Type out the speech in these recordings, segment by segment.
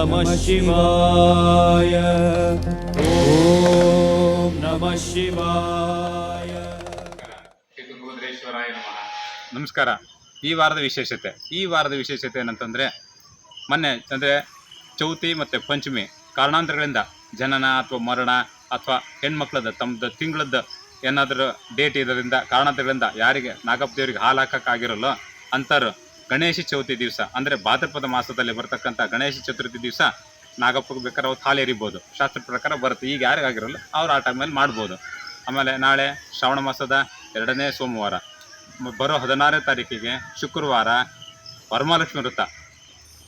ನಮಃ ಶಿವಾಯ. ಓಂ ನಮಃ ಶಿವಾಯ. ಶ್ರೀಗುರುದೇಶ್ವರಾಯ ನಮಃ. ನಮಸ್ಕಾರ. ಈ ವಾರದ ವಿಶೇಷತೆ ಏನಂತಂದರೆ, ಮೊನ್ನೆ ಅಂದರೆ ಚೌತಿ ಮತ್ತು ಪಂಚಮಿ ಕಾರಣಾಂತರಗಳಿಂದ ಜನನ ಅಥವಾ ಮರಣ ಅಥವಾ ಹೆಣ್ಮಕ್ಳದ್ದು ತಮ್ಮದು ತಿಂಗಳದ್ದು ಏನಾದರೂ ಡೇಟ್ ಇದರಿಂದ ಕಾರಣಾಂತರಗಳಿಂದ ಯಾರಿಗೆ ನಾಗಪ್ಪ ದೇವರಿಗೆ ಹಾಲು ಹಾಕೋಕ್ಕಾಗಿರಲ್ಲೋ ಅಂಥವ್ರು ಗಣೇಶ ಚೌತಿ ದಿವಸ ಅಂದರೆ ಭಾದ್ರಪದ ಮಾಸದಲ್ಲಿ ಬರ್ತಕ್ಕಂಥ ಗಣೇಶ ಚತುರ್ಥಿ ದಿವಸ ನಾಗಪ್ಪಗೆ ಬೇಕಾದ್ರೆ ಅವತ್ತು ಹಾಲು ಎರಿಬೋದು. ಶಾಸ್ತ್ರ ಪ್ರಕಾರ ಬರುತ್ತೆ. ಈಗ ಯಾರಿಗಾಗಿರಲ್ಲ ಅವ್ರು ಆ ಟೈಮಲ್ಲಿ ಮಾಡ್ಬೋದು. ಆಮೇಲೆ ನಾಳೆ ಶ್ರಾವಣ ಮಾಸದ 2ನೇ ಸೋಮವಾರ, ಬರೋ 16ನೇ ತಾರೀಕಿಗೆ ಶುಕ್ರವಾರ ವರಮಹಾಲಕ್ಷ್ಮಿ ವ್ರತ.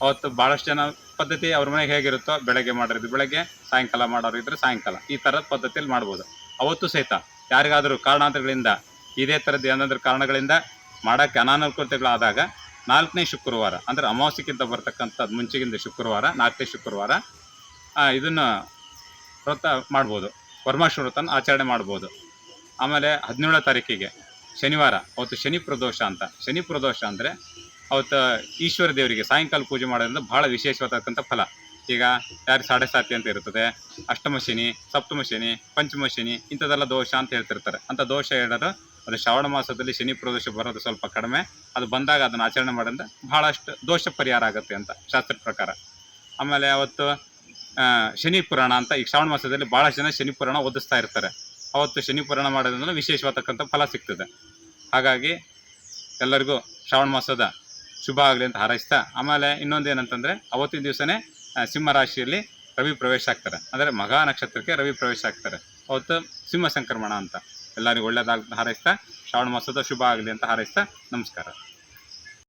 ಅವತ್ತು ಭಾಳಷ್ಟು ಜನ ಪದ್ಧತಿ ಅವ್ರ ಮನೆಗೆ ಹೇಗಿರುತ್ತೋ ಬೆಳಗ್ಗೆ ಮಾಡೋದು ಬೆಳಗ್ಗೆ, ಸಾಯಂಕಾಲ ಮಾಡೋರು ಇದ್ದರೆ ಸಾಯಂಕಾಲ, ಈ ಥರದ ಪದ್ಧತಿಯಲ್ಲಿ ಮಾಡ್ಬೋದು. ಅವತ್ತು ಸಹಿತ ಯಾರಿಗಾದರೂ ಕಾರಣಾಂತರಗಳಿಂದ ಇದೇ ಥರದ್ದು ಏನಾದರೂ ಕಾರಣಗಳಿಂದ ಮಾಡೋಕ್ಕೆ ಅನಾನುಕೂಲತೆಗಳಾದಾಗ 4ನೇ ಶುಕ್ರವಾರ ಅಂದರೆ ಅಮಾವಾಸ್ಯಕ್ಕಿಂತ ಬರ್ತಕ್ಕಂಥದ್ದು ಮುಂಚೆಗಿಂದ ಶುಕ್ರವಾರ 4ನೇ ಶುಕ್ರವಾರ ಇದನ್ನು ವ್ರತ ಮಾಡ್ಬೋದು. ವರಮಹಾಲಕ್ಷ್ಮಿ ವ್ರತನ ಆಚರಣೆ ಮಾಡ್ಬೋದು. ಆಮೇಲೆ 17ನೇ ತಾರೀಕಿಗೆ ಶನಿವಾರ, ಅವತ್ತು ಶನಿ ಪ್ರದೋಷ ಅಂತ. ಶನಿ ಪ್ರದೋಷ ಅಂದರೆ ಅವತ್ತು ಈಶ್ವರ ದೇವರಿಗೆ ಸಾಯಂಕಾಲ ಪೂಜೆ ಮಾಡೋದ್ರಿಂದ ಭಾಳ ವಿಶೇಷವಾದಕ್ಕಂಥ ಫಲ. ಈಗ ಯಾರು 7.5 ಅಂತ ಇರ್ತದೆ, ಅಷ್ಟಮ ಶನಿ, ಸಪ್ತಮ ಶನಿ, ಪಂಚಮ ಶನಿ ಇಂಥದ್ದೆಲ್ಲ ದೋಷ ಅಂತ ಹೇಳ್ತಿರ್ತಾರೆ. ಅಂಥ ದೋಷ ಹೇಳೋರು ಅದು ಶ್ರಾವಣ ಮಾಸದಲ್ಲಿ ಶನಿ ಪ್ರದೋಷ ಬರೋದು ಸ್ವಲ್ಪ ಕಡಿಮೆ. ಅದು ಬಂದಾಗ ಅದನ್ನು ಆಚರಣೆ ಮಾಡೋದ್ರಿಂದ ಭಾಳಷ್ಟು ದೋಷ ಪರಿಹಾರ ಆಗುತ್ತೆ ಅಂತ ಶಾಸ್ತ್ರದ ಪ್ರಕಾರ. ಆಮೇಲೆ ಅವತ್ತು ಶನಿ ಪುರಾಣ ಅಂತ, ಈಗ ಶ್ರಾವಣ ಮಾಸದಲ್ಲಿ ಭಾಳ ಜನ ಶನಿ ಪುರಾಣ ಓದಿಸ್ತಾ ಇರ್ತಾರೆ. ಅವತ್ತು ಶನಿ ಪುರಾಣ ಮಾಡೋದ್ರಿಂದ ವಿಶೇಷವಾದಕ್ಕಂಥ ಫಲ ಸಿಗ್ತದೆ. ಹಾಗಾಗಿ ಎಲ್ಲರಿಗೂ ಶ್ರಾವಣ ಮಾಸದ ಶುಭ ಆಗಲಿ ಅಂತ ಹಾರೈಸ್ತಾ, ಆಮೇಲೆ ಇನ್ನೊಂದು ಏನಂತಂದರೆ ಅವತ್ತಿನ ದಿವಸನೇ ಸಿಂಹ ರಾಶಿಯಲ್ಲಿ ರವಿ ಪ್ರವೇಶ ಆಗ್ತಾರೆ. ಅಂದರೆ ಮಘ ನಕ್ಷತ್ರಕ್ಕೆ ರವಿ ಪ್ರವೇಶ ಆಗ್ತಾರೆ. ಅವತ್ತು ಸಿಂಹ ಸಂಕ್ರಮಣ ಅಂತ. ಎಲ್ಲರಿಗೂ ಒಳ್ಳೆಯದಾಗಲಿ ಹಾರೈಸ್ತಾ, ಶ್ರಾವಣ ಮಾಸದ ಶುಭ ಆಗಲಿ ಅಂತ ಹಾರೈಸ್ತಾ ನಮಸ್ಕಾರ.